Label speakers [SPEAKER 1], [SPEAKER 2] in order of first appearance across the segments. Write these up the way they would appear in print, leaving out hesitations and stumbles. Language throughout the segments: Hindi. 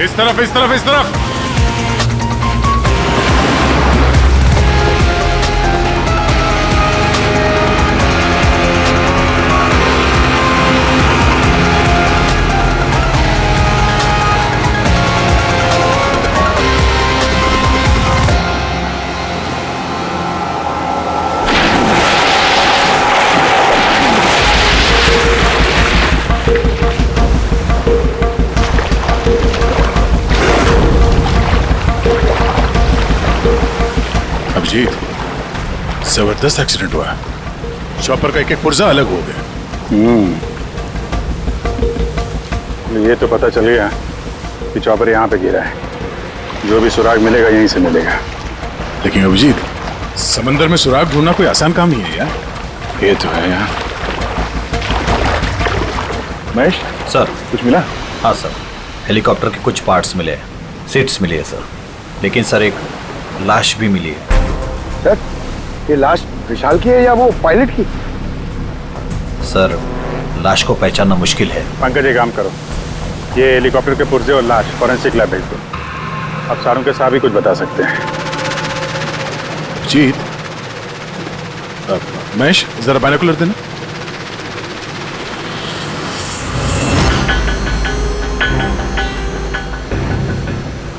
[SPEAKER 1] इस तरफ, इस तरफ, इस तरफ। अभिजीत, जबरदस्त एक्सीडेंट हुआ। चॉपर का एक एक पुर्जा अलग हो गया।
[SPEAKER 2] ये तो पता चल गया कि चॉपर यहाँ पे गिरा है। जो भी सुराग मिलेगा यहीं से मिलेगा।
[SPEAKER 1] लेकिन अभिजीत, समंदर में सुराग ढूंढना कोई आसान काम नहीं है यार।
[SPEAKER 2] ये तो है यार। महेश
[SPEAKER 3] सर,
[SPEAKER 2] कुछ मिला?
[SPEAKER 3] हाँ सर, हेलीकॉप्टर के कुछ पार्ट्स मिले हैं, सीट्स मिली है सर। लेकिन सर एक लाश भी मिली है।
[SPEAKER 4] सर, ये लाश विशाल की है या वो पायलट की?
[SPEAKER 3] सर, लाश को पहचानना मुश्किल है।
[SPEAKER 2] पंकज, एक काम करो, ये हेलीकॉप्टर के पुर्जे और लाश फॉरेंसिक लैब भेज दो। अब सारों के साथ भी कुछ बता सकते हैं।
[SPEAKER 1] अभिजीत, महेश जरा बाइनोकुलर देना।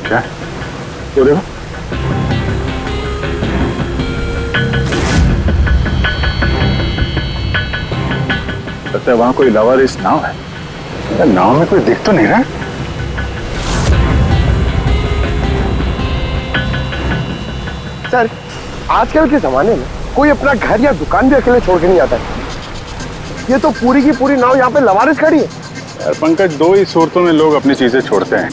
[SPEAKER 2] क्या? वो देखो। लगता है वहां कोई लवारिस नाव है। यार, नाव में कोई दिख तो नहीं रहा।
[SPEAKER 4] सर, आजकल के जमाने में कोई अपना घर या दुकान भी अकेले छोड़ के नहीं आता है। ये तो पूरी की पूरी नाव यहाँ पे लवारिस खड़ी है।
[SPEAKER 2] यार पंकज, दो ही सूरतों में लोग अपनी चीजें छोड़ते हैं।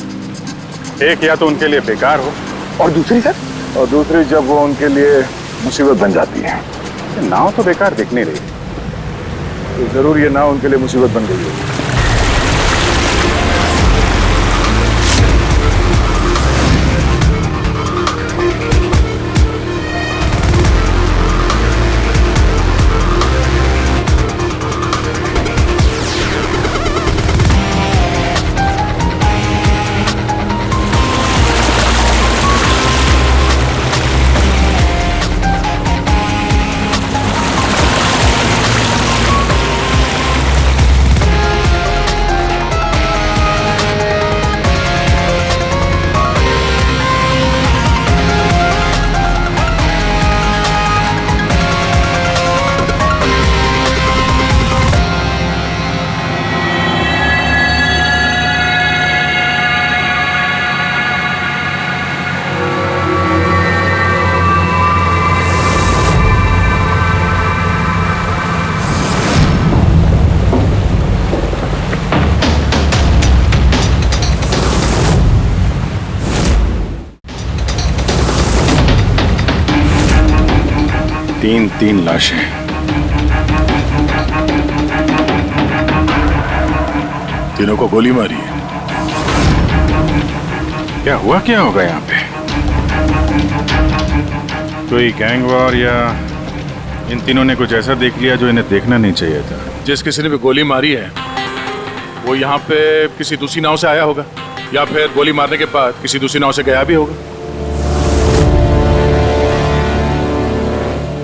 [SPEAKER 2] एक या तो उनके लिए बेकार हो,
[SPEAKER 4] और दूसरी सर?
[SPEAKER 2] और दूसरी जब वो उनके लिए मुसीबत बन जाती है। नाव तो बेकार दिख नहीं रही, तो जरूर ये नाव उनके लिए मुसीबत बन गई है। तीन लाशें।
[SPEAKER 1] तीनों को गोली मारी है।
[SPEAKER 2] क्या हुआ, क्या होगा यहाँ पे? कोई गैंग वॉर या इन तीनों ने कुछ ऐसा देख लिया जो इन्हें देखना नहीं चाहिए था।
[SPEAKER 1] जिस किसी ने भी गोली मारी है वो यहाँ पे किसी दूसरी नाव से आया होगा, या फिर गोली मारने के बाद किसी दूसरी नाव से गया भी होगा।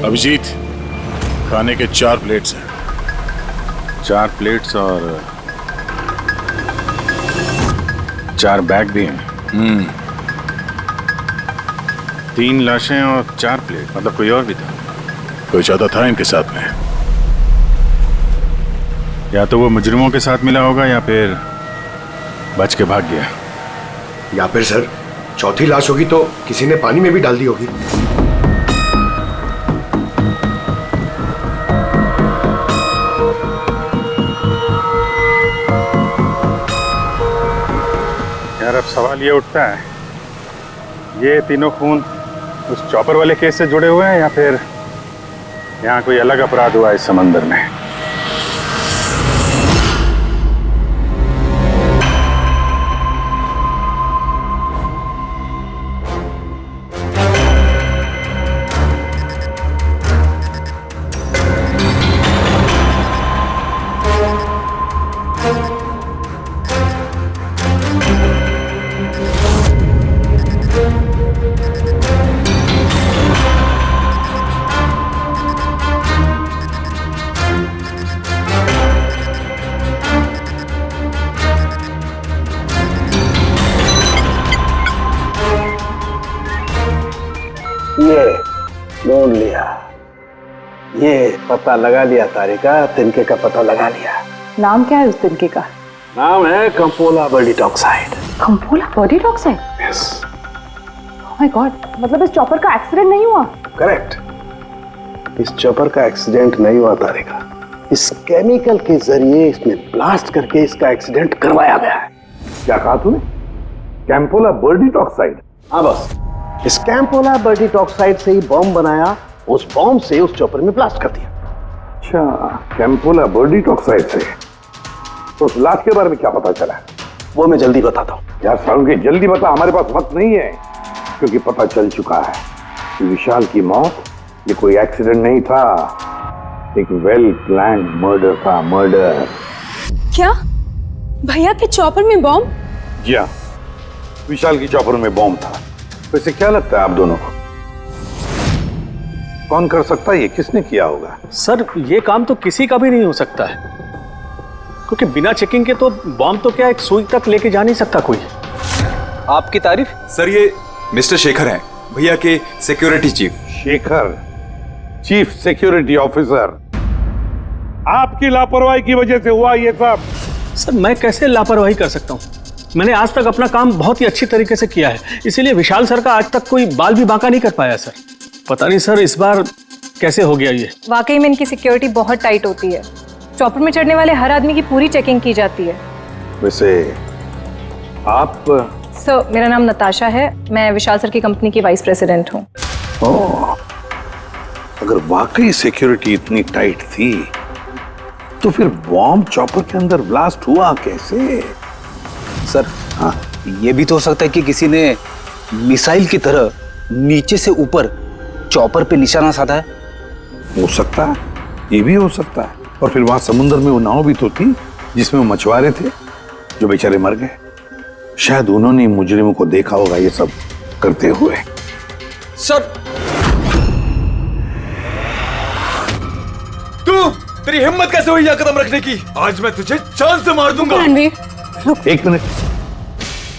[SPEAKER 1] अभिजीत, खाने के 4 प्लेट्स हैं।
[SPEAKER 2] 4 प्लेट्स और 4 बैग भी हैं। 3 लाशें और 4 प्लेट, मतलब कोई और भी था?
[SPEAKER 1] कोई ज्यादा था इनके साथ में।
[SPEAKER 2] या तो वो मुजरिमों के साथ मिला होगा या फिर बच के भाग गया।
[SPEAKER 4] या फिर सर, चौथी लाश होगी तो किसी ने पानी में भी डाल दी होगी।
[SPEAKER 2] यार, अब सवाल ये उठता है, ये तीनों खून उस चॉपर वाले केस से जुड़े हुए हैं या फिर यहाँ कोई अलग अपराध हुआ इस समंदर में?
[SPEAKER 5] ढूंढ लिया, ये पता लगा लिया तारिका, तिनके का पता लगा लिया।
[SPEAKER 6] नाम क्या है उस तिनके का?
[SPEAKER 5] नाम है कंपोला बर्डीटॉक्साइड।
[SPEAKER 6] कंपोला बर्डीटॉक्साइड?
[SPEAKER 5] यस।
[SPEAKER 6] ओह माय गॉड, मतलब इस चॉपर का एक्सीडेंट नहीं हुआ?
[SPEAKER 5] करेक्ट, इस चॉपर का एक्सीडेंट नहीं हुआ तारिका, इस केमिकल के जरिए इसमें ब्लास्ट करके इसका एक्सीडेंट करवाया गया है।
[SPEAKER 7] क्या कहा तूने? कैंपोला बर्डीटॉक्साइड?
[SPEAKER 5] हाँ बस, इस कैंपोला बर्डीटॉक्साइड से ही बॉम्ब बनाया, उस बॉम्ब से उस चॉपर में ब्लास्ट कर दिया।
[SPEAKER 7] अच्छा, कैंपोला बर्डीटॉक्साइड से। तो उस लाश के बारे में क्या पता चला?
[SPEAKER 5] वो मैं जल्दी बताता हूँ।
[SPEAKER 7] यार सारुण के जल्दी बता, हमारे पास वक्त नहीं है, क्योंकि पता चल चुका है कि विशाल की मौत ये कोई एक्सीडेंट नहीं था, एक वेल प्लान्ड मर्डर था, मर्डर।
[SPEAKER 8] क्या भैया के चॉपर में बॉम्ब?
[SPEAKER 7] जी हाँ, विशाल की चॉपर में बॉम्ब था। वैसे क्या लगता है आप दोनों को, कौन कर सकता है ये, किसने किया होगा?
[SPEAKER 9] सर ये काम तो किसी का भी नहीं हो सकता है, क्योंकि बिना चेकिंग के तो बॉम्ब तो क्या एक सुई तक लेके जा नहीं सकता कोई।
[SPEAKER 10] आपकी तारीफ? सर ये मिस्टर शेखर हैं, भैया के security chief.
[SPEAKER 7] Shekhar, chief security officer. आपकी लापरवाही की वजह से हुआ ये सब।
[SPEAKER 9] सर मैं कैसे लापरवाही कर सकता हूँ? मैंने आज तक अपना काम बहुत ही अच्छी तरीके से किया है, इसीलिए विशाल सर का आज तक कोई बाल भी बांका नहीं कर पाया सर। पता नहीं सर इस बार कैसे हो गया ये।
[SPEAKER 8] वाकई में इनकी सिक्योरिटी बहुत टाइट होती है, चॉपर में चढ़ने वाले हर आदमी की पूरी चेकिंग की जाती है।
[SPEAKER 7] वैसे आप?
[SPEAKER 8] सर मेरा नाम नताशा है, मैं विशाल सर की कंपनी की वाइस प्रेसिडेंट हूँ।
[SPEAKER 7] ओह, अगर वाकई सिक्योरिटी इतनी टाइट थी तो फिर बॉम्ब चॉपर के अंदर ब्लास्ट हुआ कैसे?
[SPEAKER 10] सर हाँ, ये भी तो हो सकता है कि किसी ने मिसाइल की तरह नीचे से ऊपर चॉपर पे निशाना साधा है।
[SPEAKER 7] हो सकता है, ये भी हो सकता है। और फिर वहां समुद्र में वो नाव भी तो थी जिसमें वो मछुआरे थे जो बेचारे मर गए। शायद उन्होंने मुजरिमों को देखा होगा ये सब करते हुए।
[SPEAKER 10] सर तू, तेरी हिम्मत कैसे हुई यह कदम रखने की? आज मैं तुझे जान से मार दूंगा।
[SPEAKER 7] एक मिनट,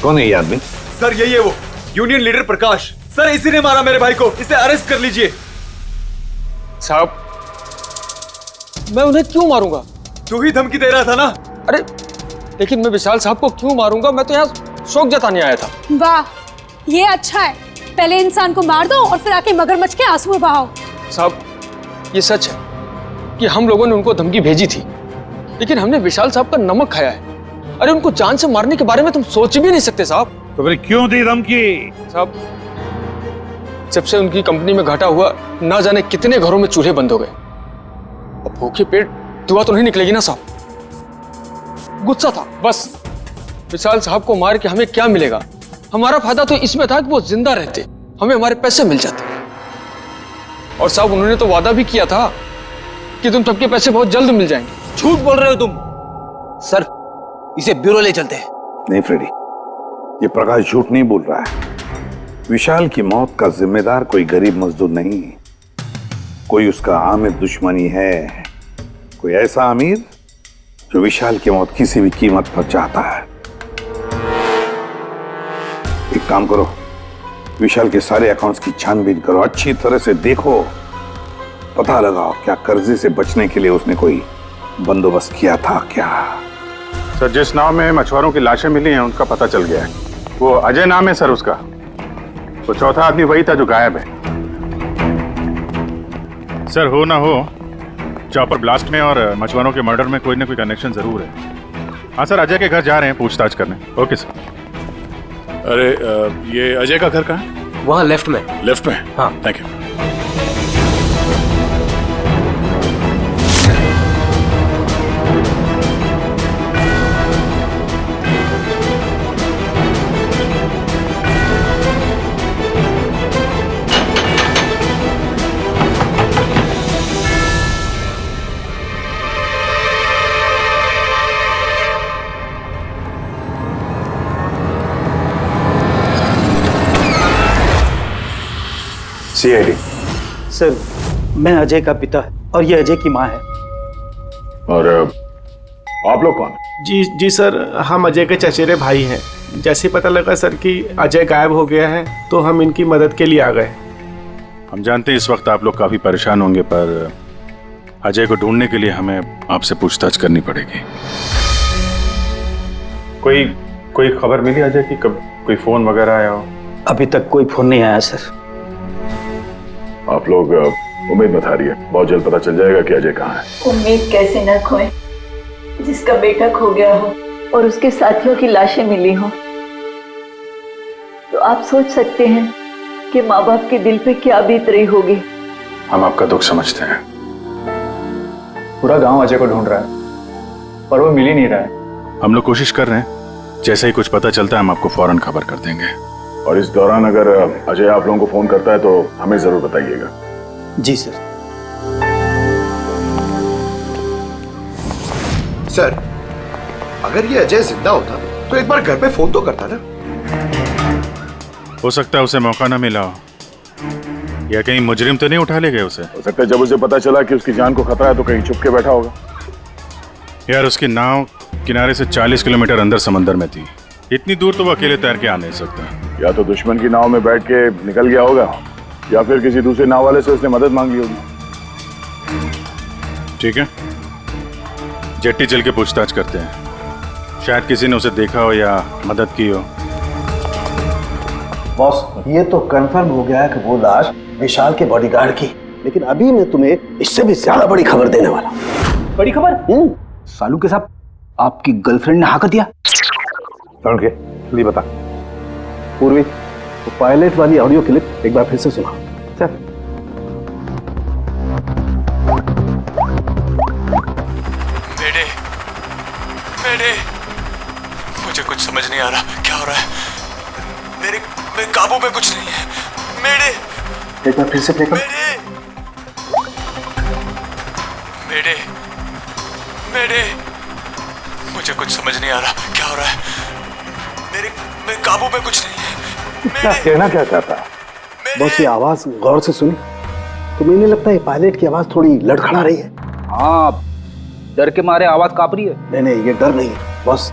[SPEAKER 7] कौन है ये आदमी?
[SPEAKER 10] सर यही है वो यूनियन लीडर प्रकाश। सर इसी ने मारा मेरे भाई को, इसे अरेस्ट कर लीजिए।
[SPEAKER 11] साहब मैं उन्हें क्यों मारूंगा?
[SPEAKER 10] तू ही धमकी दे रहा था ना।
[SPEAKER 11] अरे लेकिन मैं विशाल साहब को क्यों मारूंगा? मैं तो यहाँ शोक जताने आया था।
[SPEAKER 8] वाह ये अच्छा है, पहले इंसान को मार दो और फिर आके मगरमच्छ के आंसू बहाओ।
[SPEAKER 11] साहब ये सच है कि हम लोगों ने उनको धमकी भेजी थी, लेकिन हमने विशाल साहब का नमक खाया है। अरे उनको जान से मारने के बारे में तुम सोच भी नहीं सकते साहब।
[SPEAKER 7] तो फिर क्यों दी धमकी?
[SPEAKER 11] साहब जब से उनकी कंपनी में घाटा हुआ, ना जाने कितने घरों में चूल्हे बंद हो गए। अब भूखे पेट दुआ तो नहीं निकलेगी ना साहब। गुस्सा था बस। विशाल साहब को मार के हमें क्या मिलेगा? हमारा फायदा तो इसमें था कि वो जिंदा रहते, हमें हमारे पैसे मिल जाते। और साहब उन्होंने तो वादा भी किया था कि तुम सबके पैसे बहुत जल्द मिल जाएंगे।
[SPEAKER 10] झूठ बोल रहे हो तुम। सर इसे ब्यूरो ले चलते हैं।
[SPEAKER 7] नहीं फ्रेडी, ये प्रकाश झूठ नहीं बोल रहा है। विशाल की मौत का जिम्मेदार कोई गरीब मजदूर नहीं, कोई उसका आमिर दुश्मनी है, कोई ऐसा अमीर जो विशाल की मौत किसी भी कीमत पर चाहता है। एक काम करो, विशाल के सारे अकाउंट्स की छानबीन करो, अच्छी तरह से देखो, पता लगाओ क्या कर्जे से बचने के लिए उसने कोई बंदोबस्त किया था क्या।
[SPEAKER 2] सर जिस नाव में मछुआरों की लाशें मिली हैं उनका पता चल गया है। वो अजय नाम है सर उसका। वो चौथा आदमी वही था जो गायब है।
[SPEAKER 1] सर हो ना हो, चॉपर ब्लास्ट में और मछुआरों के मर्डर में कोई ना कोई कनेक्शन जरूर है। हाँ सर, अजय के घर जा रहे हैं पूछताछ करने। Okay sir. अरे ये अजय का घर कहाँ है?
[SPEAKER 10] वहाँ लेफ्ट में।
[SPEAKER 1] लेफ्ट में?
[SPEAKER 10] हाँ
[SPEAKER 1] थैंक यू।
[SPEAKER 2] सीआईडी।
[SPEAKER 12] सर मैं अजय का पिता और ये अजय की माँ है।
[SPEAKER 7] और आप लोग कौन?
[SPEAKER 4] जी सर, हम अजय के चचेरे भाई हैं। जैसे पता लगा सर कि अजय गायब हो गया है तो हम इनकी मदद के लिए आ गए।
[SPEAKER 1] हम जानते हैं इस वक्त आप लोग काफी परेशान होंगे, पर अजय को ढूंढने के लिए हमें आपसे पूछताछ करनी पड़ेगी।
[SPEAKER 2] कोई खबर मिली अजय की? कब कोई फोन वगैरह आया हो?
[SPEAKER 12] अभी तक कोई फोन नहीं आया सर।
[SPEAKER 7] आप लोग उम्मीद मत हारिए, बहुत जल्द पता चल जाएगा कि अजय कहाँ है।
[SPEAKER 13] उम्मीद कैसे न खोए, जिसका बेटा खो गया हो और उसके साथियों की लाशें मिली हो, तो आप सोच सकते हैं कि माँ बाप के दिल पे क्या बीत रही होगी।
[SPEAKER 2] हम आपका दुख समझते हैं।
[SPEAKER 11] पूरा गांव अजय को ढूंढ रहा है, पर वो मिल ही नहीं रहा है।
[SPEAKER 1] हम लोग कोशिश कर रहे हैं, जैसे ही कुछ पता चलता है हम आपको फौरन खबर कर देंगे।
[SPEAKER 7] और इस दौरान अगर अजय आप लोगों को फोन करता है तो हमें जरूर बताइएगा।
[SPEAKER 12] जी सर।
[SPEAKER 4] सर, अगर ये अजय जिंदा होता तो एक बार घर पे फोन तो करता ना।
[SPEAKER 1] हो सकता है उसे मौका ना मिला हो, या कहीं मुजरिम तो नहीं उठा ले गए उसे।
[SPEAKER 7] हो सकता है जब उसे पता चला कि उसकी जान को खतरा है तो कहीं छुप के बैठा होगा।
[SPEAKER 1] यार उसकी नाव किनारे से 40 किलोमीटर अंदर समंदर में थी, इतनी दूर तो वो अकेले तैर के आ नहीं सकता।
[SPEAKER 7] या तो दुश्मन की नाव में बैठ के निकल गया होगा, या फिर किसी दूसरे नाव वाले से उसने मदद मांगी होगी।
[SPEAKER 1] ठीक है, जेट्टी चल के पूछताछ करते हैं, शायद किसी ने उसे देखा हो या मदद की हो।
[SPEAKER 5] बॉस, ये तो कंफर्म हो गया है कि वो लाश विशाल के बॉडीगार्ड की, लेकिन अभी मैं तुम्हें इससे भी ज्यादा बड़ी खबर देने वाला हूं।
[SPEAKER 10] बड़ी खबर? सालू के साथ आपकी गर्लफ्रेंड ने हाँ कर दिया?
[SPEAKER 5] के लिए बता पूर्वी, तो पायलट वाली ऑडियो क्लिप एक बार फिर से सुना। चल।
[SPEAKER 3] मेरे मुझे कुछ समझ नहीं आ रहा, क्या हो रहा है? मेरे काबू में कुछ नहीं है। मेरे
[SPEAKER 5] एक बार फिर से प्ले कर।
[SPEAKER 3] मेरे मुझे कुछ समझ नहीं आ रहा, क्या हो रहा है? मेरे काबू में कुछ नहीं है।
[SPEAKER 5] क्या कहना क्या चाहता है? बस ये आवाज गौर से सुनी तो मुझे लगता है पायलट की आवाज थोड़ी लड़खड़ा रही है।
[SPEAKER 10] हाँ, डर के मारे आवाज कांप रही है।
[SPEAKER 5] नहीं, ये डर नहीं है बस,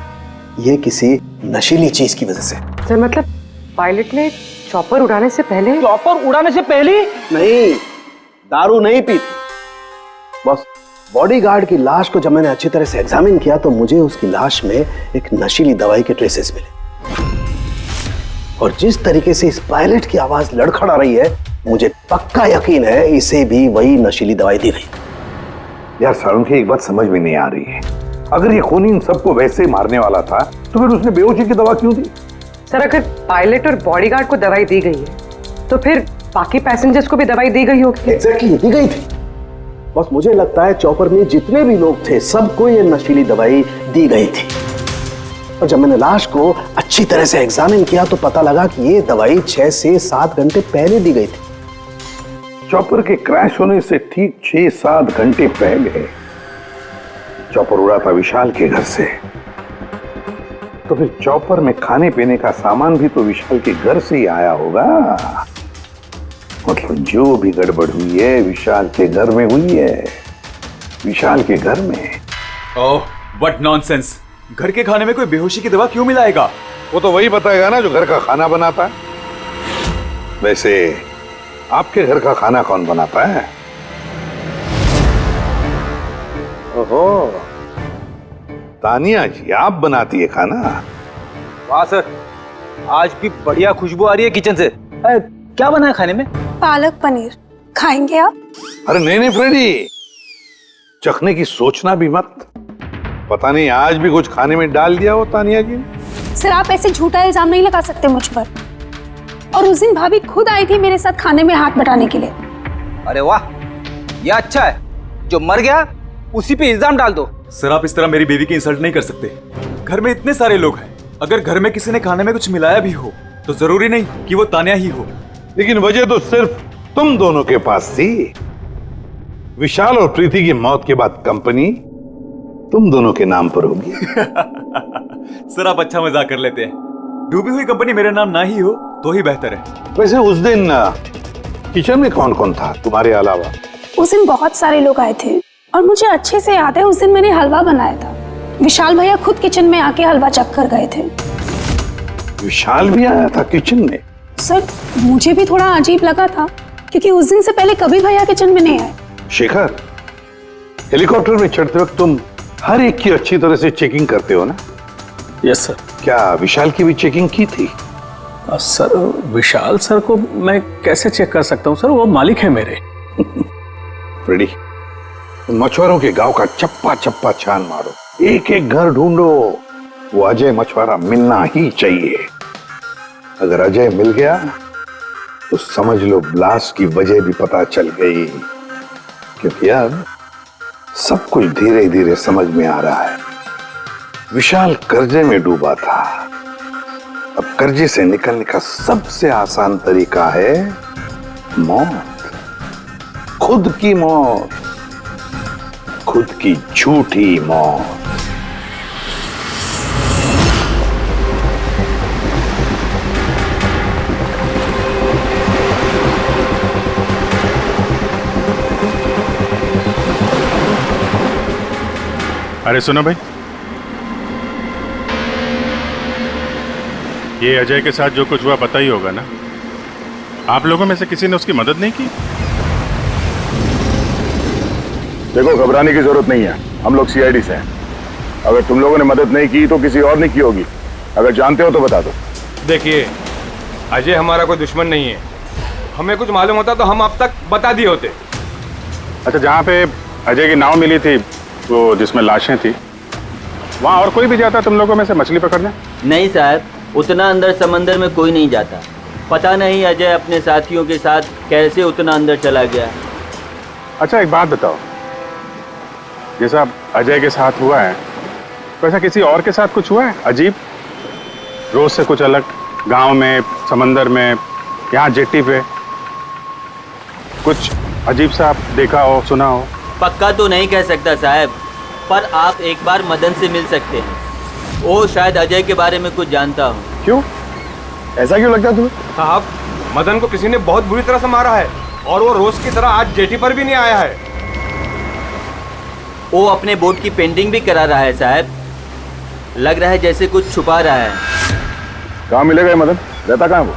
[SPEAKER 5] ये किसी नशीली चीज की वजह से।
[SPEAKER 6] सर मतलब पायलट ने चॉपर उड़ाने से पहले?
[SPEAKER 10] चॉपर उड़ाने से पहले?
[SPEAKER 5] नहीं, दारू नहीं पी थी। बस बॉडीगार्ड की लाश को जब मैंने अच्छी तरह से एग्जामिन किया तो मुझे उसकी लाश में एक नशीली दवाई के ट्रेसेस मिले, और जिस तरीके से इस पायलट की आवाज लड़खड़ा रही है, मुझे पक्का यकीन है इसे भी वही नशीली दवाई दी गई।
[SPEAKER 7] यार सारुण, एक बात समझ में नहीं आ रही है, अगर ये खूनी इन सबको वैसे ही मारने वाला था तो फिर उसने बेहोशी की दवा क्यों दी?
[SPEAKER 6] सर अगर पायलट और बॉडीगार्ड को दवाई दी गई है तो फिर बाकी पैसेंजर्स को भी दवाई दी गई होगी।
[SPEAKER 5] एग्जैक्टली, दी गई थी। बस मुझे लगता है चॉपर में जितने भी लोग थे सबको ये नशीली दवाई दी गई थी, और जब मैंने लाश को अच्छी तरह से एग्जामिन किया तो पता लगा कि ये दवाई 6 से 7 घंटे पहले दी गई थी।
[SPEAKER 7] चॉपर के क्रैश होने से ठीक 6-7 घंटे पहले चॉपर उड़ा था विशाल के घर से, तो फिर चॉपर में खाने पीने का सामान भी तो विशाल के घर से ही आया होगा। मतलब जो भी गड़बड़ हुई है विशाल के घर में हुई है, विशाल के घर में।
[SPEAKER 3] ओह, व्हाट नॉनसेंस! घर के खाने में कोई बेहोशी की दवा क्यों मिलाएगा?
[SPEAKER 7] वो तो वही बताएगा ना जो घर का खाना बनाता है। वैसे आपके घर का खाना कौन बनाता है? ओहो, तानिया जी आप बनाती है खाना?
[SPEAKER 10] वाह सर, आज भी बढ़िया खुशबू आ रही है किचन से। क्या बना है खाने में?
[SPEAKER 8] पालक पनीर, खाएंगे आप?
[SPEAKER 7] अरे नहीं फ्रेडी, चखने की सोचना भी मत, पता नहीं आज भी कुछ खाने में डाल दिया हो तानिया जी ने।
[SPEAKER 8] सर आप ऐसे झूठा इल्जाम नहीं लगा सकते मुझ पर। और उस दिन भाभी खुद आई थी मेरे साथ खाने में हाथ बटाने के लिए।
[SPEAKER 10] अरे वाह, यह अच्छा है, जो मर गया उसी पे इल्जाम डाल दो।
[SPEAKER 3] सर आप इस तरह मेरी बीवी की इंसल्ट नहीं कर सकते। घर में इतने सारे लोग हैं, अगर घर में किसी ने खाने में कुछ मिलाया भी हो तो जरूरी नहीं कि वो तानिया ही हो।
[SPEAKER 7] लेकिन वजह तो सिर्फ तुम दोनों के पास थी। विशाल और प्रीति की मौत के बाद कंपनी तुम दोनों के नाम पर होगी।
[SPEAKER 3] सर आप अच्छा मजाक कर लेते हैं, डूबी हुई कंपनी मेरे नाम ना ही हो तो ही बेहतर है।
[SPEAKER 7] वैसे उस दिन किचन में कौन कौन था तुम्हारे अलावा?
[SPEAKER 8] उस दिन बहुत सारे लोग आए थे और मुझे अच्छे से याद है उस दिन मैंने हलवा बनाया था। विशाल भैया खुद किचन में आके हलवा चख कर गए थे।
[SPEAKER 7] विशाल भी आया था किचन में?
[SPEAKER 8] सर मुझे भी थोड़ा अजीब लगा था, क्योंकि उस दिन से पहले कभी भैया किचन में नहीं आए।
[SPEAKER 7] शेखर, हेलीकॉप्टर में चढ़ते वक्त तुम हर एक की अच्छी तरह से चेकिंग करते हो ना?
[SPEAKER 9] Yes sir.
[SPEAKER 7] क्या विशाल की भी चेकिंग की थी?
[SPEAKER 9] सर विशाल सर को मैं कैसे चेक कर सकता हूँ सर, वो मालिक है मेरे।
[SPEAKER 7] फ्रेडी, मछुआरों के गांव का चप्पा चप्पा छान मारो, एक एक घर ढूंढो। वो अजय मछुआरा मिलना ही चाहिए। अगर अजय मिल गया तो समझ लो ब्लास्ट की वजह भी पता चल गई, क्योंकि अब सब कुछ धीरे धीरे समझ में आ रहा है। विशाल कर्जे में डूबा था, अब कर्जे से निकलने का सबसे आसान तरीका है मौत, खुद की मौत, खुद की झूठी मौत।
[SPEAKER 1] अरे सुनो भाई, ये अजय के साथ जो कुछ हुआ पता ही होगा ना? आप लोगों में से किसी ने उसकी मदद नहीं की?
[SPEAKER 2] देखो, घबराने की जरूरत नहीं है, हम लोग सीआईडी से हैं। अगर तुम लोगों ने मदद नहीं की तो किसी और ने की होगी। अगर जानते हो तो बता दो।
[SPEAKER 11] देखिए, अजय हमारा कोई दुश्मन नहीं है। हमें कुछ मालूम होता तो हम अब तक बता दिए होते।
[SPEAKER 2] अच्छा, जहाँ पे अजय की नाव मिली थी, वो जिसमें लाशें थी, वहाँ और कोई भी जाता तुम लोगों में से मछली पकड़ने?
[SPEAKER 14] नहीं साहब, उतना अंदर समंदर में कोई नहीं जाता। पता नहीं अजय अपने साथियों के साथ कैसे उतना अंदर चला गया।
[SPEAKER 2] अच्छा, एक बात बताओ, जैसा अजय के साथ हुआ है वैसा किसी और के साथ कुछ हुआ है अजीब, रोज से कुछ अलग? गांव में, समंदर में, यहाँ जेट्टी पे कुछ अजीब सा देखा हो, सुना हो?
[SPEAKER 14] पक्का तो नहीं कह सकता साहब, पर आप एक बार मदन से मिल सकते हैं। वो शायद अजय के बारे में कुछ जानता हो।
[SPEAKER 2] क्यों? ऐसा क्यों लगता है तुम्हें?
[SPEAKER 11] साहब, मदन को किसी ने बहुत बुरी तरह से मारा है और वो रोज की तरह आज जेटी पर भी नहीं आया है।
[SPEAKER 14] वो अपने बोट की पेंटिंग भी करा रहा है साहब। लग रहा है जैसे कुछ छुपा रहा है।
[SPEAKER 2] कहाँ मिलेगा ये मदन? रहता कहाँ वो?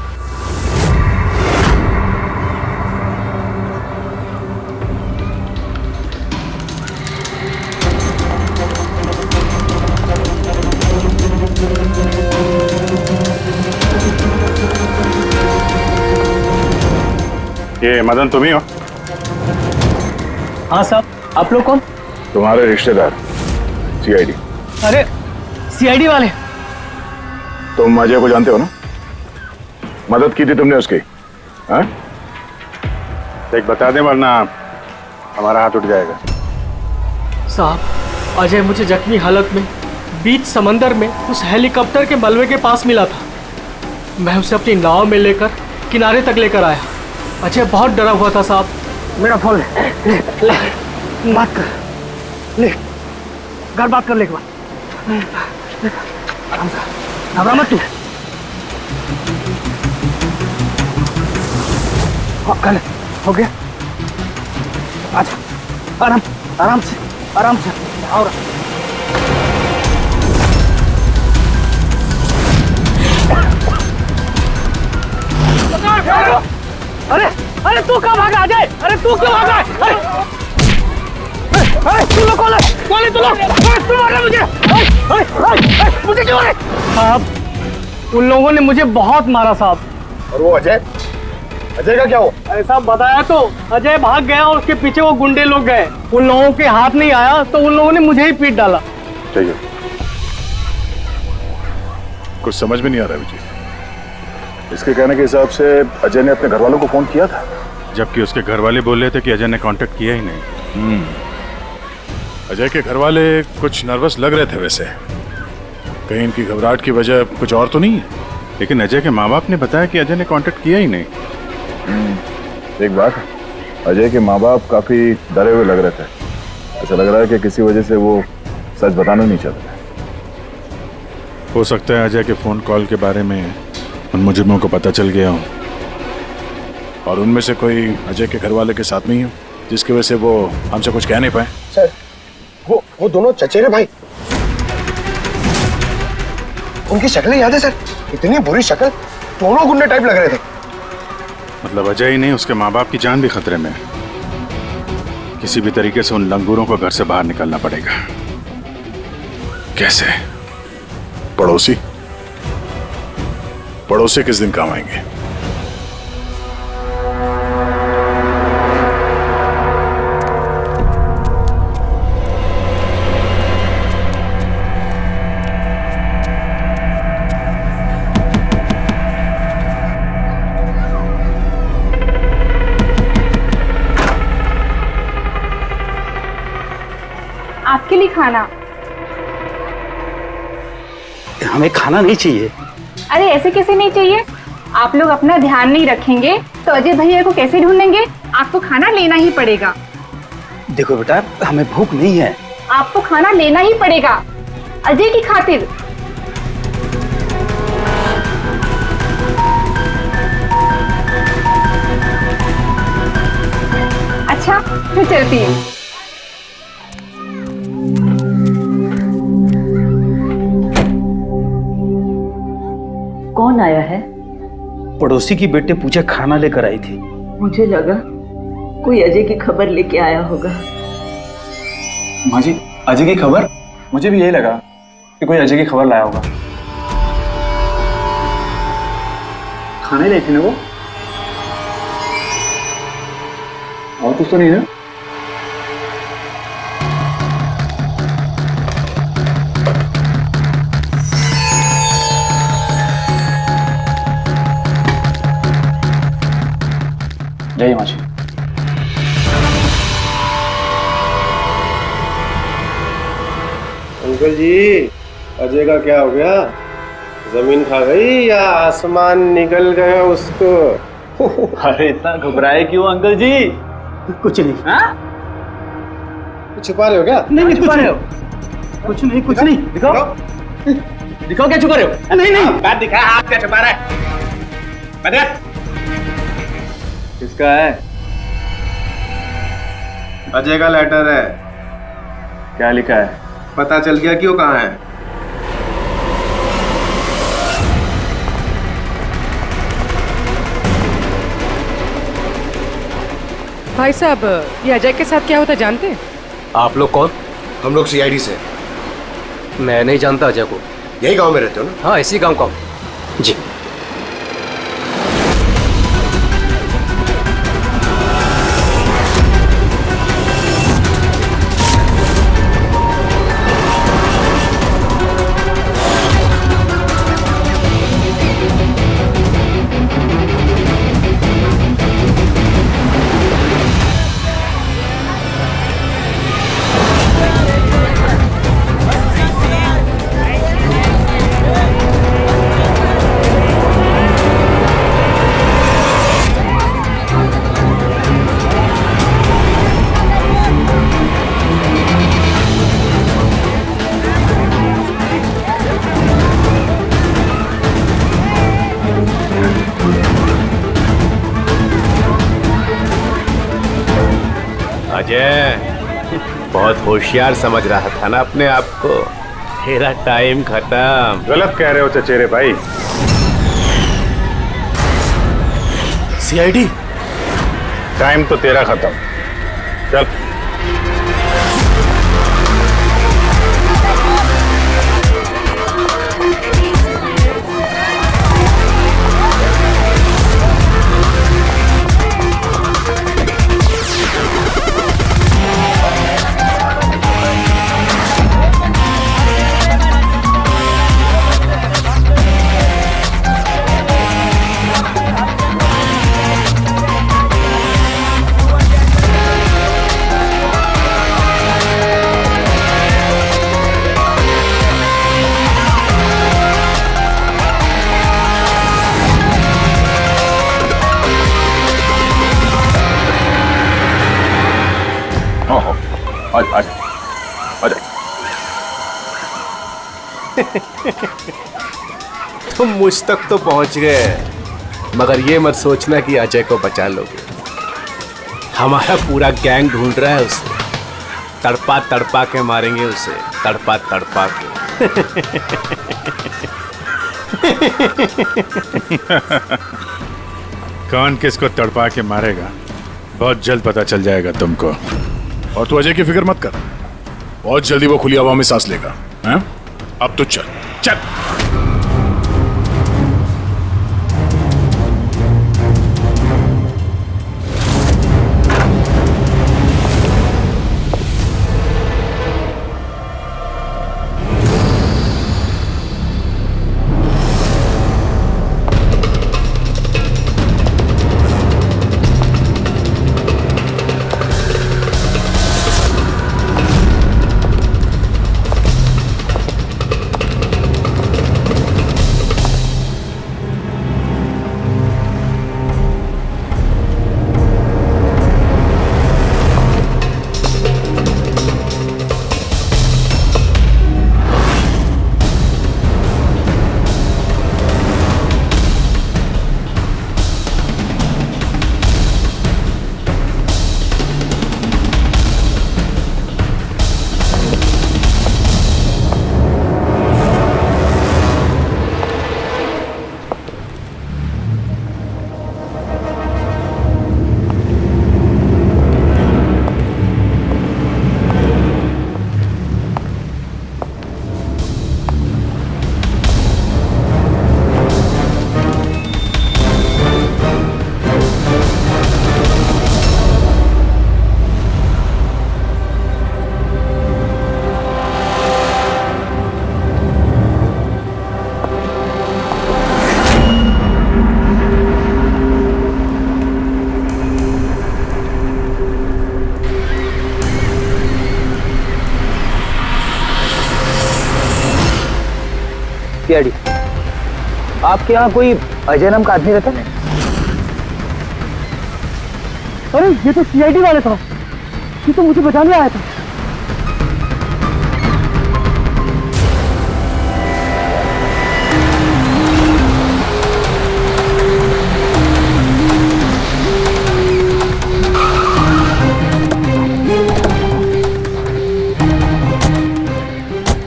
[SPEAKER 2] ये मदन तुम ही हो?
[SPEAKER 9] हाँ साहब, आप लोग कौन?
[SPEAKER 2] तुम्हारे रिश्तेदार, सीआईडी।
[SPEAKER 9] अरे सीआईडी वाले?
[SPEAKER 2] तुम अजय को जानते हो ना? मदद की थी तुमने उसकी, हाँ? एक बता दे वरना हमारा हाथ उठ जाएगा।
[SPEAKER 15] साहब, अजय मुझे जख्मी हालत में बीच समंदर में उस हेलीकॉप्टर के मलबे के पास मिला था। मैं उसे अपनी नाव में लेकर किनारे तक लेकर आया। अजय बहुत डरा हुआ था साहब।
[SPEAKER 12] मेरा फोन ले, बात कर, ले, घर बात कर ले एक बार। आराम से, घबरा मत तू। हाँ, कर ले, हो गया। अच्छा, आराम, आराम से, आराम से, और
[SPEAKER 15] अरे अरे तू कहाँ भागा अजय? अरे तू क्यों भागा? अरे अरे तू लोग कौन है तू लोग? तू मार रहा मुझे? मुझे क्यों मारे? साहब, उन लोगों ने मुझे बहुत मारा साहब।
[SPEAKER 2] और वो अजय? अजय का क्या हो?
[SPEAKER 15] अरे साहब, बताया तो, अजय भाग गया और उसके पीछे वो गुंडे लोग गए। उन लोगों के हाथ नहीं आया तो उन लोगों ने मुझे ही पीट डाला।
[SPEAKER 2] चाहिए
[SPEAKER 1] कुछ समझ में नहीं आ रहा विजय।
[SPEAKER 2] इसके कहने के हिसाब से अजय ने अपने घर वालों को फोन किया था,
[SPEAKER 1] जबकि उसके घर वाले बोल रहे थे कि अजय ने कांटेक्ट किया ही नहीं।
[SPEAKER 16] अजय के घर वाले कुछ नर्वस लग रहे थे वैसे। कहीं इनकी घबराहट की वजह कुछ और तो नहीं है?
[SPEAKER 1] लेकिन अजय के माँ बाप ने बताया कि अजय ने कांटेक्ट किया ही नहीं।
[SPEAKER 2] एक बात, अजय के माँ बाप काफी डरे हुए लग रहे थे। ऐसा लग रहा है कि किसी वजह से वो सच बताना नहीं चाहते।
[SPEAKER 1] हो सकता है अजय के फोन कॉल के बारे में उन मुजरिमों को पता चल गया हो,
[SPEAKER 16] और उनमें से कोई अजय के घर वाले के साथ नहीं हो, जिसकी वजह से वो हमसे कुछ कह नहीं पाए।
[SPEAKER 4] सर, वो दोनों चचेरे भाई, उनकी शक्लें याद है सर? इतनी बुरी शक्ल, दोनों गुंडे टाइप लग रहे थे।
[SPEAKER 1] मतलब अजय ही नहीं, उसके माँ बाप की जान भी खतरे में है। किसी भी तरीके से उन लंगूरों को घर से बाहर निकलना पड़ेगा। कैसे?
[SPEAKER 16] पड़ोसी पड़ोसी किस दिन काम आएंगे?
[SPEAKER 8] आपके लिए खाना।
[SPEAKER 5] हमें खाना नहीं चाहिए।
[SPEAKER 8] अरे ऐसे कैसे नहीं चाहिए? आप लोग अपना ध्यान नहीं रखेंगे तो अजय भैया को कैसे ढूंढेंगे? आपको खाना लेना ही पड़ेगा।
[SPEAKER 5] देखो बेटा, हमें भूख नहीं है।
[SPEAKER 8] आपको खाना लेना ही पड़ेगा अजय की खातिर। अच्छा, मैं चलती हूँ।
[SPEAKER 13] कौन आया है?
[SPEAKER 5] पड़ोसी की बेटे पूजा खाना लेकर आई थी।
[SPEAKER 13] मुझे लगा कोई अजय की खबर लेके आया होगा।
[SPEAKER 11] माँ जी, अजय की खबर? मुझे भी यही लगा कि कोई अजय की खबर लाया होगा। खाने लाई थी ना वो? और कुछ तो नहीं है? जय माँ जी।
[SPEAKER 4] अंकल जी, अजय का क्या हो गया? जमीन खा गई या आसमान निकल गया उसको?
[SPEAKER 10] अरे इतना घबराए क्यों अंकल जी?
[SPEAKER 5] कुछ नहीं।
[SPEAKER 10] हाँ?
[SPEAKER 4] छुपा रहे हो क्या?
[SPEAKER 5] नहीं छुपा रहे हो। कुछ नहीं, कुछ नहीं।
[SPEAKER 10] दिखाओ दिखाओ क्या छुपा रहे हो?
[SPEAKER 5] नहीं नहीं,
[SPEAKER 10] बात दिखा, हाथ क्या छुपा रहा है? बता किसका है?
[SPEAKER 4] अजय का लेटर है।
[SPEAKER 10] क्या लिखा है?
[SPEAKER 4] पता चल गया कि वो कहाँ है।
[SPEAKER 6] भाई साहब, ये अजय के साथ क्या होता जानते हैं?
[SPEAKER 12] आप लोग कौन?
[SPEAKER 4] हम लोग सीआईडी से।
[SPEAKER 12] मैं नहीं जानता अजय को।
[SPEAKER 4] यही गांव में रहते हो ना?
[SPEAKER 12] हाँ, इसी गांव का हूं। जी।
[SPEAKER 17] बहुत होशियार समझ रहा था ना अपने आप को। तेरा टाइम खत्म।
[SPEAKER 2] गलत कह रहे हो चचेरे भाई।
[SPEAKER 17] सीआईडी?
[SPEAKER 2] टाइम तो तेरा खत्म। चल।
[SPEAKER 17] तुम मुझ तक तो पहुंच गए, मगर ये मत सोचना कि अजय को बचा लोगे। हमारा पूरा गैंग ढूंढ रहा है उसे। तड़पा तड़पा के मारेंगे उसे, तड़पा तड़पा के।
[SPEAKER 1] कौन किसको तड़पा के मारेगा बहुत जल्द पता चल जाएगा तुमको।
[SPEAKER 16] और तू अजय की फिक्र मत कर, बहुत जल्दी वो खुली हवा में सांस लेगा। हैं? अब तो चल चल।
[SPEAKER 10] सीआईडी, आपके यहाँ कोई अजय नाम का आदमी रहता है?
[SPEAKER 12] अरे ये तो सीआईडी वाले था, ये तो मुझे बचाने आया था।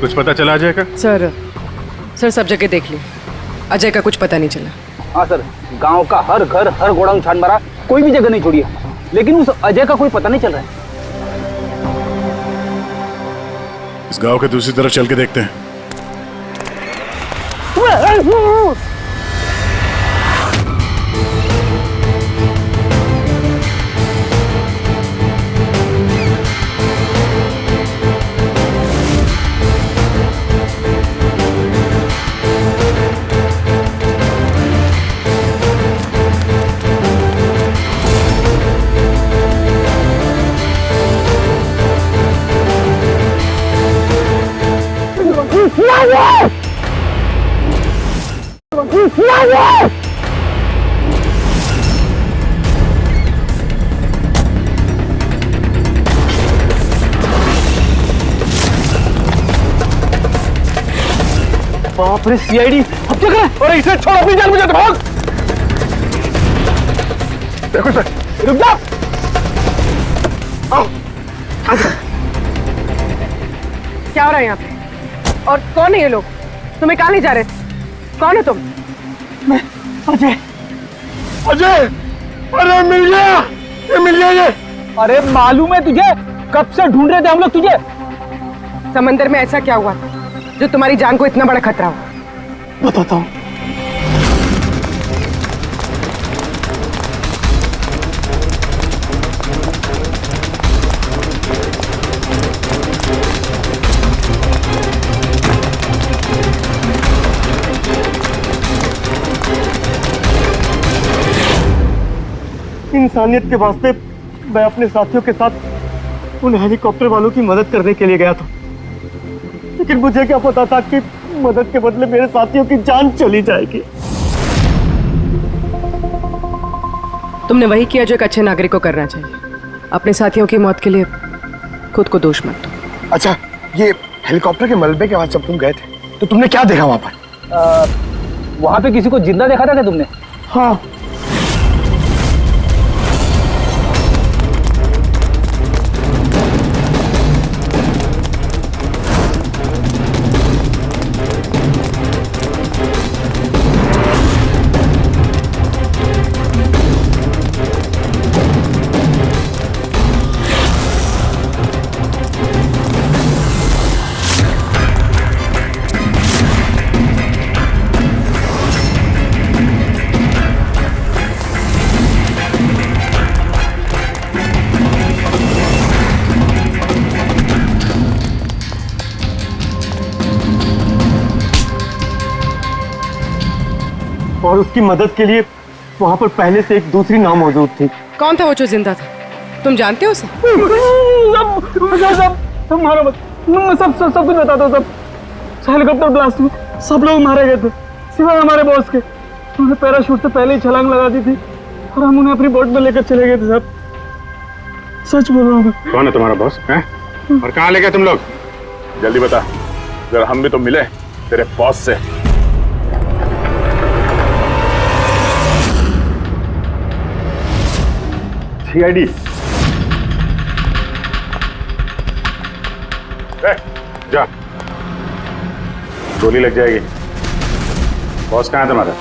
[SPEAKER 1] कुछ पता चला अजय का?
[SPEAKER 6] सर सब जगह देख ली, अजय का कुछ पता नहीं चला।
[SPEAKER 10] हाँ सर, गांव का हर घर हर गोडाउन छान मारा, कोई भी जगह नहीं छोड़ी है, लेकिन उस अजय का कोई पता नहीं चल रहा है।
[SPEAKER 16] इस गांव के दूसरी तरफ चल के देखते हैं।
[SPEAKER 12] बाप रे सीआईडी, अब क्या करें? अरे इसे छोड़, अपनी जान बचा, भाग। देखो सर, रुक जाओ। आओ, आजा।
[SPEAKER 6] क्या हो रहा है यहाँ पे? और कौन है ये लोग? तुम्हें कहाँ ले जा रहे थे? कौन है तुम?
[SPEAKER 12] मैं अजय। अजय, अरे मिल गया, ये मिल गया ये।
[SPEAKER 10] अरे मालूम है तुझे, कब से ढूंढ रहे थे हम लोग तुझे।
[SPEAKER 6] समंदर में ऐसा क्या हुआ जो तुम्हारी जान को इतना बड़ा खतरा हो?
[SPEAKER 12] बताता हूँ। इंसानियत के वास्ते मैं अपने साथियों के साथ उन हेलीकॉप्टर वालों की मदद करने के लिए गया था, लेकिन मुझे क्या पता था कि मदद के बदले मेरे साथियों की जान चली जाएगी।
[SPEAKER 6] तुमने वही किया जो एक अच्छे नागरिक को करना चाहिए। अपने साथियों की मौत के लिए खुद को दोष मत दो।
[SPEAKER 4] अच्छा, ये हेलीकॉप्टर के मलबे के बाद जब तुम गए थे तो तुमने क्या देखा वहां पर?
[SPEAKER 10] वहां पे किसी को जिंदा देखा था क्या तुमने?
[SPEAKER 4] हाँ।
[SPEAKER 12] और उसकी मदद के लिए वहां पर पहले से एक दूसरी नाव मौजूद थी।
[SPEAKER 6] कौन था वो जो जिंदा था? तुम जानते हो उसे?
[SPEAKER 12] सब मारो मत, मैं सब कुछ बताता हूँ। सब हेलीकॉप्टर ब्लास्ट में सब लोग मारे गए थे सिवाय हमारे बॉस के। उन्होंने पैराशूट से पहले ही छलांग लगा दी थी और हम उन्हें अपनी बोट में लेकर चले गए थे साहब। सच बोल रहा हूँ।
[SPEAKER 2] कौन है तुम्हारा बॉस है? और कहाँ ले गए तुम लोग? जल्दी बता, जरा हम भी तो मिले तेरे बॉस से। सीआईडी जा, गोली लग जाएगी। बॉस कहाँ है तुम्हारा?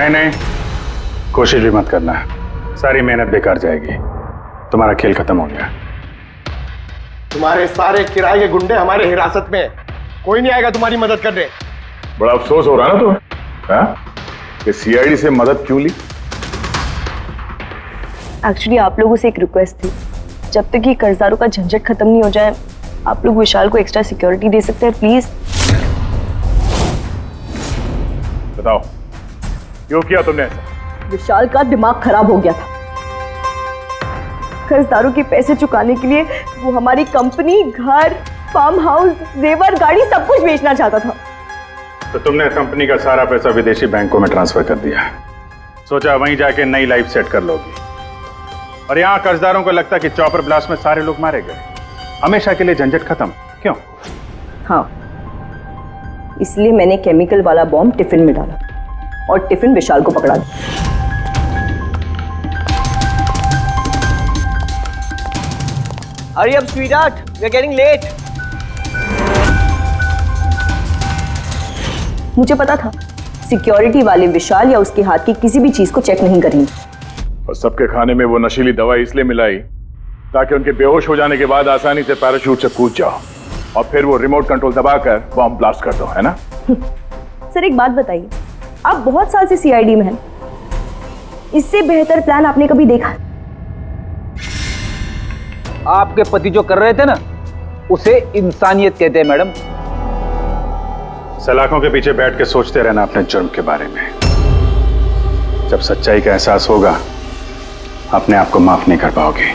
[SPEAKER 2] नहीं, कोशिश भी मत करना, सारी मेहनत बेकार जाएगी। तुम्हारा खेल खत्म हो गया।
[SPEAKER 4] तुम्हारे सारे किराए के गुंडे हमारे हिरासत में, कोई नहीं आएगा तुम्हारी मदद करने।
[SPEAKER 2] बड़ा अफसोस हो रहा ना तुम्हें कि सीआईडी से मदद क्यों ली?
[SPEAKER 18] एक्चुअली आप लोगों से एक रिक्वेस्ट थी, जब तक ये कर्जदारों का झंझट खत्म नहीं हो जाए आप लोग विशाल को एक्स्ट्रा सिक्योरिटी दे सकते हैं प्लीज।
[SPEAKER 2] बताओ क्यों किया तुमने ऐसा?
[SPEAKER 18] विशाल का दिमाग खराब हो गया था। कर्जदारों के पैसे चुकाने के लिए वो हमारी कंपनी, घर, फार्म हाउस, जेवर, गाड़ी सब कुछ बेचना चाहता था।
[SPEAKER 2] तो तुमने कंपनी का सारा पैसा विदेशी बैंकों में ट्रांसफर कर दिया, सोचा वहीं जाके नई लाइफ सेट कर लोगी। और यहाँ कर्जदारों को लगता कि चॉपर ब्लास्ट में सारे लोग मारे गए, हमेशा के लिए झंझट खत्म। क्यों?
[SPEAKER 18] हाँ, इसलिए मैंने केमिकल वाला बॉम्ब टिफिन में डाला और टिफिन विशाल को पकड़ा दिया।
[SPEAKER 14] Hurry up, sweetheart. We're getting late.
[SPEAKER 18] मुझे पता था सिक्योरिटी वाले विशाल या उसके हाथ की किसी भी चीज को चेक नहीं करेंगे।
[SPEAKER 2] और सबके खाने में वो नशीली दवाई इसलिए मिलाई ताकि उनके बेहोश हो जाने के बाद आसानी से पैराशूट से कूद जाओ और फिर वो रिमोट कंट्रोल दबाकर बॉम्ब ब्लास्ट कर दो, है ना?
[SPEAKER 18] सर एक बात बताइए, आप बहुत साल से सीआईडी में हैं, इससे बेहतर प्लान आपने कभी देखा?
[SPEAKER 10] आपके पति जो कर रहे थे ना, उसे इंसानियत कहते हैं मैडम।
[SPEAKER 2] सलाखों के पीछे बैठ के सोचते रहना अपने जुर्म के बारे में। जब सच्चाई का एहसास होगा अपने आप को माफ नहीं कर पाओगे।